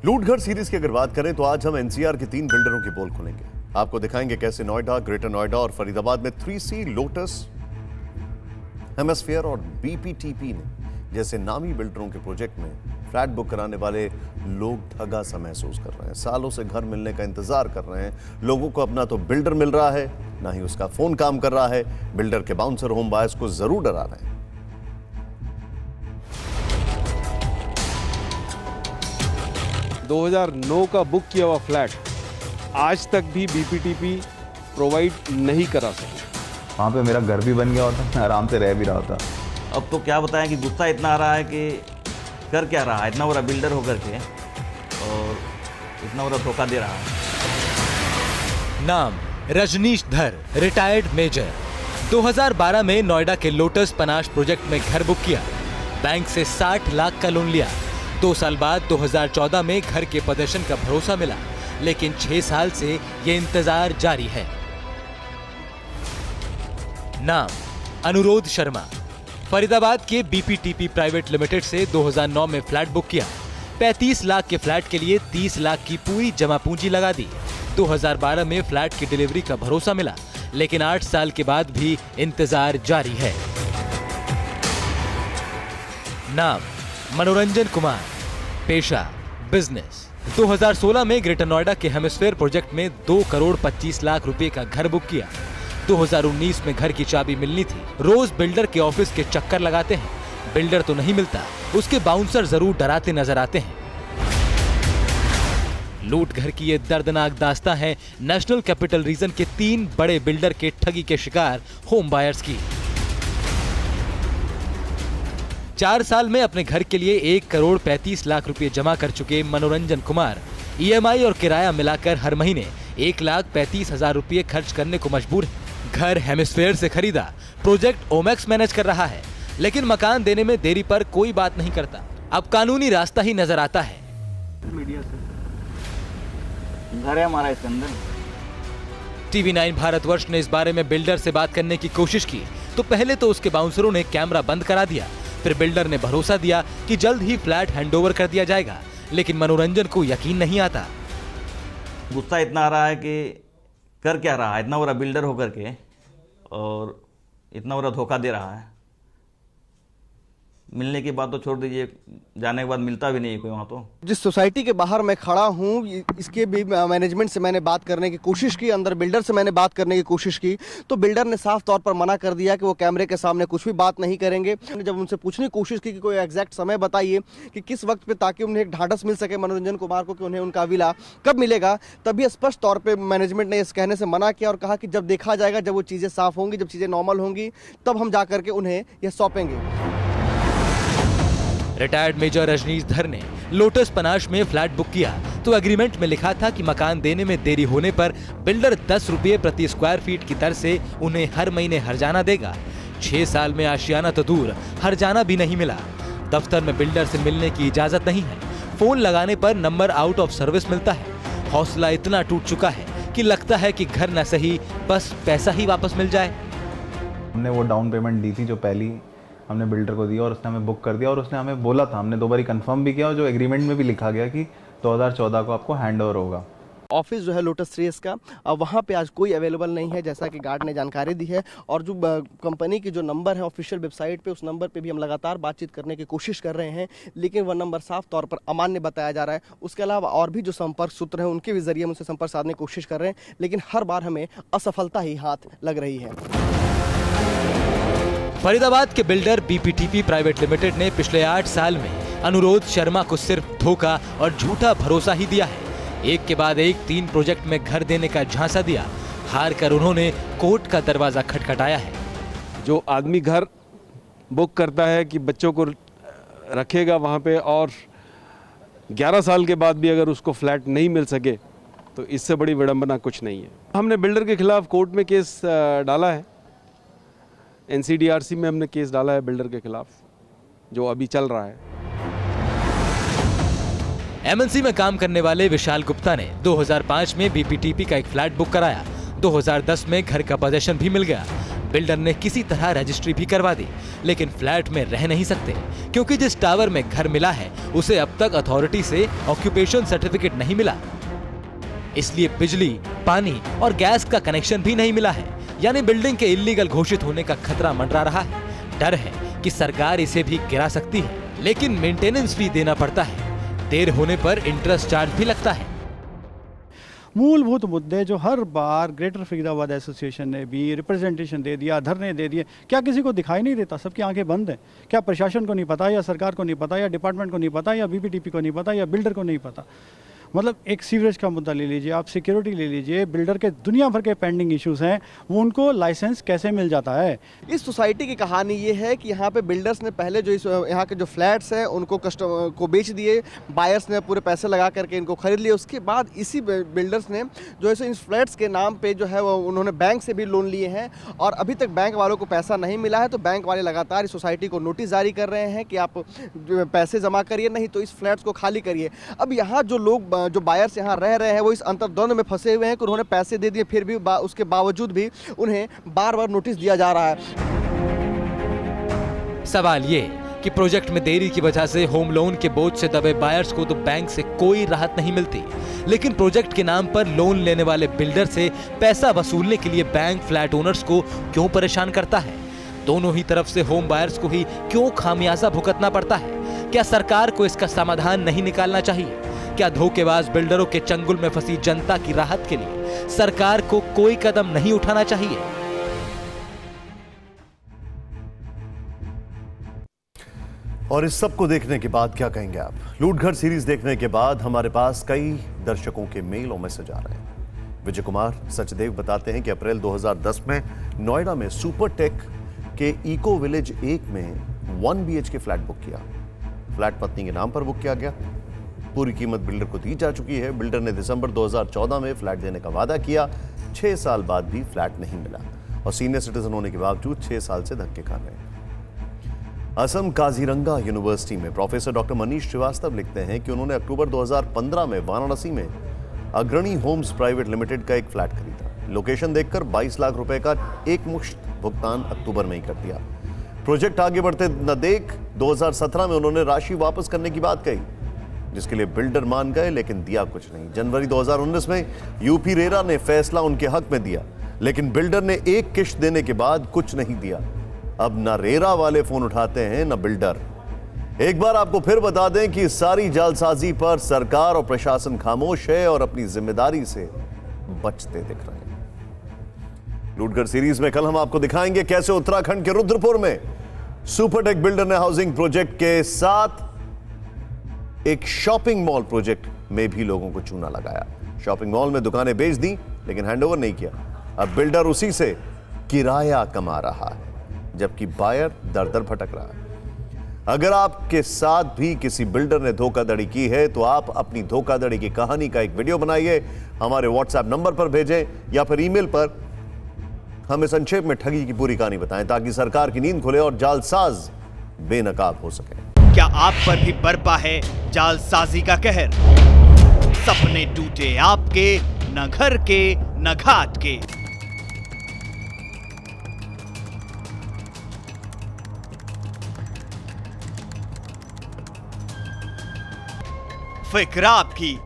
लूटघर series की अगर बात करें तो आज हम एनसीआर के 3 बिल्डरों की पोल खोलेंगे। आपको दिखाएंगे कैसे नोएडा, ग्रेटर नोएडा और फरीदाबाद में 3C, लोटस, हेमिस्फीयर और बीपीटीपी ने जैसे नामी बिल्डरों के प्रोजेक्ट में फ्लैट बुक कराने वाले लोग ठगा सा महसूस कर रहे हैं। सालों से घर मिलने का इंतजार कर रहे हैं। लोगों को अपना तो बिल्डर मिल रहा है, ना ही उसका फोन काम कर रहा है। बिल्डर के बाउंसर होम बायर्स को जरूर डरा रहे हैं। – 2009 का बुक किया हुआ फ्लैट आज तक भी बीपीटीपी प्रोवाइड नहीं करा सके। वहाँ पे मेरा घर भी बन गया होता, मैं आराम से रह भी रहा था। अब तो क्या बताएं कि गुस्सा इतना आ रहा है कि कर क्या रहा है, इतना बड़ा बिल्डर होकर के और इतना बड़ा धोखा दे रहा है। नाम रजनीश धर, रिटायर्ड मेजर। 2012 में नोएडा के लोटस पनाश प्रोजेक्ट में घर बुक किया, बैंक से 60 लाख का लोन लिया। 2 साल बाद 2014 में घर के प्रदर्शन का भरोसा मिला, लेकिन 6 साल से ये इंतजार जारी है। नाम अनुरोध शर्मा, फरीदाबाद के बीपीटीपी प्राइवेट लिमिटेड से 2009 में फ्लैट बुक किया। 35 लाख के फ्लैट के लिए 30 लाख की पूरी जमा पूंजी लगा दी। 2012 में फ्लैट की डिलीवरी का भरोसा मिला, लेकिन 8 साल के बाद भी इंतजार जारी है। नाम मनोरंजन कुमार, पेशा बिजनेस। 2016 में ग्रेटर नोएडा के हेमिस्फीयर प्रोजेक्ट में 2 करोड़ 25 लाख रुपए का घर बुक किया। 2019 में घर की चाबी मिलनी थी। रोज बिल्डर के ऑफिस के चक्कर लगाते हैं, बिल्डर तो नहीं मिलता, उसके बाउंसर जरूर डराते नजर आते हैं। लूट घर की ये दर्दनाक दास्तां है नेशनल कैपिटल रीजन के 3 बड़े बिल्डर के ठगी के शिकार होम बायर्स की। 4 साल में अपने घर के लिए 1 करोड़ 35 लाख रुपए जमा कर चुके मनोरंजन कुमार ईएमआई और किराया मिलाकर हर महीने 1,35,000 रुपए खर्च करने को मजबूर है। घर हेमिस्फीयर से खरीदा, प्रोजेक्ट ओमैक्स मैनेज कर रहा है, लेकिन मकान देने में देरी पर कोई बात नहीं करता। अब कानूनी रास्ता ही नजर आता है। मीडिया से घर है हमारा इसके अंदर। TV9 भारतवर्ष ने इस बारे में बिल्डर से बात करने की कोशिश की तो पहले तो उसके बाउंसरों ने कैमरा बंद करा दिया, फिर बिल्डर ने भरोसा दिया कि जल्द ही फ्लैट हैंडओवर कर दिया जाएगा, लेकिन मनोरंजन को यकीन नहीं आता। गुस्सा इतना आ रहा है कि कर क्या रहा है, इतना बड़ा बिल्डर होकर के और इतना बड़ा धोखा दे रहा है। मिलने की बात तो छोड़ दीजिए, जाने के बाद मिलता भी नहीं है कोई वहाँ। तो जिस सोसाइटी के बाहर मैं खड़ा हूँ, इसके भी मैनेजमेंट से मैंने बात करने की कोशिश की, अंदर बिल्डर से मैंने बात करने की कोशिश की, तो बिल्डर ने साफ तौर पर मना कर दिया कि वो कैमरे के सामने कुछ भी बात नहीं करेंगे। जब उनसे पूछने की कोशिश की कि कोई एग्जैक्ट समय बताइए कि किस वक्त पे, ताकि उन्हें एक ढांढस मिल सके मनोरंजन कुमार को कि उन्हें उनका विला कब मिलेगा, तभी स्पष्ट तौर पर मैनेजमेंट ने इस कहने से मना किया और कहा कि जब देखा जाएगा, जब वो चीज़ें साफ होंगी, जब चीज़ें नॉर्मल होंगी, तब हम जा करके उन्हें यह सौंपेंगे। रिटायर्ड मेजर रजनीश धर ने लोटस पनाश में फ्लैट बुक किया तो एग्रीमेंट में लिखा था कि मकान देने में देरी होने पर बिल्डर 10 रुपये प्रति स्क्वायर फीट की दर से उन्हें हर महीने हर्जाना देगा। 6 साल में आशियाना तो दूर, हर्जाना भी नहीं मिला। दफ्तर में बिल्डर से मिलने की इजाजत नहीं है, फोन लगाने पर नंबर आउट ऑफ सर्विस मिलता है। हौसला इतना टूट चुका है कि लगता है कि घर न सही, बस पैसा ही वापस मिल जाए। हमने वो डाउन पेमेंट दी थी जो पहली हमने बिल्डर को दिया और उसने हमें बुक कर दिया, और उसने हमें बोला था, हमने 2 बार कंफर्म भी किया, और जो एग्रीमेंट में भी लिखा गया कि 2014 को आपको हैंडओवर होगा। ऑफिस जो है लोटस 3S का, अब वहाँ पे आज कोई अवेलेबल नहीं है, जैसा कि गार्ड ने जानकारी दी है। और जो कंपनी की जो नंबर है ऑफिशियल वेबसाइट पे, उस नंबर पे भी हम लगातार बातचीत करने की कोशिश कर रहे हैं, लेकिन वह नंबर साफ तौर पर अमान्य बताया जा रहा है। उसके अलावा और भी जो संपर्क सूत्र हैं उनके भी जरिए हम उनसे संपर्क साधने की कोशिश कर रहे हैं, लेकिन हर बार हमें असफलता ही हाथ लग रही है। फरीदाबाद के बिल्डर बीपीटीपी प्राइवेट लिमिटेड ने पिछले 8 साल में अनुरोध शर्मा को सिर्फ धोखा और झूठा भरोसा ही दिया है। एक के बाद एक 3 प्रोजेक्ट में घर देने का झांसा दिया, हार कर उन्होंने कोर्ट का दरवाजा खटखटाया है। जो आदमी घर बुक करता है कि बच्चों को रखेगा वहाँ पे, और 11 साल के बाद भी अगर उसको फ्लैट नहीं मिल सके, तो इससे बड़ी विडंबना कुछ नहीं है। हमने बिल्डर के खिलाफ कोर्ट में केस डाला है, NCDRC में हमने केस डाला है बिल्डर के खिलाफ, जो अभी चल रहा है। MNC में काम करने वाले विशाल गुप्ता ने 2005 में बीपीटीपी का एक फ्लैट बुक कराया। 2010 में घर का पोजीशन भी मिल गया। बिल्डर ने किसी तरह रजिस्ट्री भी करवा दी, लेकिन फ्लैट में रह नहीं सकते क्योंकि जिस टावर में घर मिला है उसे अब तक अथॉरिटी से ऑक्यूपेशन सर्टिफिकेट नहीं मिला। इसलिए बिजली, पानी और गैस का कनेक्शन भी नहीं मिला है, यानी बिल्डिंग के इल्लीगल घोषित होने का खतरा मंडरा रहा है। डर है कि सरकार इसे भी गिरा सकती है, लेकिन मेंटेनेंस फी देना पड़ता है। देर होने पर इंटरेस्ट चार्ज भी लगता है। मूलभूत मुद्दे जो हर बार ग्रेटर फरीदाबाद एसोसिएशन ने भी रिप्रेजेंटेशन दे दिया, धरने दे दिए, क्या किसी को दिखाई नहीं देता? सबकी आंखें बंद हैं। क्या प्रशासन को नहीं पता, या सरकार को नहीं पता, या डिपार्टमेंट को नहीं पता, या बीपीटीपी को नहीं पता, या बिल्डर को नहीं पता? मतलब एक सीवरेज का मुद्दा ले लीजिए, आप सिक्योरिटी ले लीजिए, बिल्डर के दुनिया भर के पेंडिंग इश्यूज हैं, वो उनको लाइसेंस कैसे मिल जाता है? इस सोसाइटी की कहानी ये है कि यहाँ पे बिल्डर्स ने पहले जो यहाँ के जो फ्लैट्स हैं उनको कस्टमर को बेच दिए, बायर्स ने पूरे पैसे लगा करके इनको खरीद लिए। उसके बाद इसी बिल्डर्स ने जो है इन फ्लैट्स के नाम पे जो है वो उन्होंने बैंक से भी लोन लिए हैं और अभी तक बैंक वालों को पैसा नहीं मिला है। तो बैंक वाले लगातार इस सोसाइटी को नोटिस जारी कर रहे हैं कि आप पैसे जमा करिए, नहीं तो इस फ्लैट्स को खाली करिए। अब यहाँ जो लोग जो बायर्स यहाँ रह रहे हैं वो इस अंतर्द्वंद में फंसे हुए हैं कि उन्होंने पैसे दे दिए, फिर भी उसके बावजूद भी उन्हें बार बार नोटिस दिया जा रहा है। सवाल ये कि प्रोजेक्ट में देरी की वजह से होम लोन के बोझ से दबे बायर्स को तो बैंक से कोई राहत नहीं मिलती, लेकिन प्रोजेक्ट के नाम पर लोन लेने वाले बिल्डर से पैसा वसूलने के लिए बैंक फ्लैट ओनर्स को क्यों परेशान करता है? दोनों ही तरफ से होम बायर्स को ही क्यों खामियाजा भुगतना पड़ता है? क्या सरकार को इसका समाधान नहीं निकालना चाहिए? क्या धोखेबाज बिल्डरों के चंगुल में फंसी जनता की राहत के लिए सरकार को कोई कदम नहीं उठाना चाहिए? और इस सब को देखने के बाद क्या कहेंगे आप? लूटघर सीरीज देखने के बाद हमारे पास कई दर्शकों के मेल और मैसेज आ रहे हैं। विजय कुमार सचदेव बताते हैं कि अप्रैल 2010 में नोएडा में सुपरटेक के इको विलेज 1 में 1 BHK फ्लैट बुक किया। फ्लैट पत्नी के नाम पर बुक किया गया। पूरी कीमत बिल्डर को दी जा चुकी है। बिल्डर ने दिसंबर 2014 में फ्लैट देने का वादा किया। 6 साल बाद भी फ्लैट नहीं मिला और सीनियर सिटीजन होने के बावजूद 6 साल से धक्के खा रहे हैं। असम काजीरंगा यूनिवर्सिटी में प्रोफेसर डॉक्टर मनीष श्रीवास्तव लिखते हैं कि उन्होंने अक्टूबर 2015 में वाराणसी में अग्रणी होम्स प्राइवेट लिमिटेड का एक फ्लैट खरीदा। लोकेशन देखकर 22 लाख रुपए का एक मुश्त भुगतान अक्टूबर में ही कर दिया। प्रोजेक्ट आगे बढ़ते न देख 2017 में उन्होंने राशि वापस करने की बात कही, जिसके लिए बिल्डर मान गए, लेकिन दिया कुछ नहीं। जनवरी 2019 में यूपी रेरा ने फैसला उनके हक में दिया, लेकिन बिल्डर ने एक किश्त देने के बाद कुछ नहीं दिया। अब न रेरा वाले फोन उठाते हैं न बिल्डर। एक बार आपको फिर बता दें कि सारी जालसाजी पर सरकार और प्रशासन खामोश है और अपनी जिम्मेदारी से बचते दिख रहे हैं। लूटघर सीरीज में कल हम आपको दिखाएंगे कैसे उत्तराखंड के रुद्रपुर में सुपरटेक बिल्डर ने हाउसिंग प्रोजेक्ट के साथ एक शॉपिंग मॉल प्रोजेक्ट में भी लोगों को चूना लगाया। शॉपिंग मॉल में दुकानें बेच दी, लेकिन हैंडओवर नहीं किया। अब बिल्डर उसी से किराया कमा रहा है, जबकि बायर दर दर भटक रहा है। अगर आपके साथ भी किसी बिल्डर ने धोखाधड़ी की है तो आप अपनी धोखाधड़ी की कहानी का एक वीडियो बनाइए, हमारे व्हाट्सएप नंबर पर भेजें या फिर ईमेल पर हमें संक्षेप में ठगी की पूरी कहानी बताएं, ताकि सरकार की नींद खुले और जालसाज बेनकाब हो सके। क्या आप पर भी बरपा है जालसाजी का कहर? सपने टूटे आपके, न घर के न घाट के। फिक्र आपकी,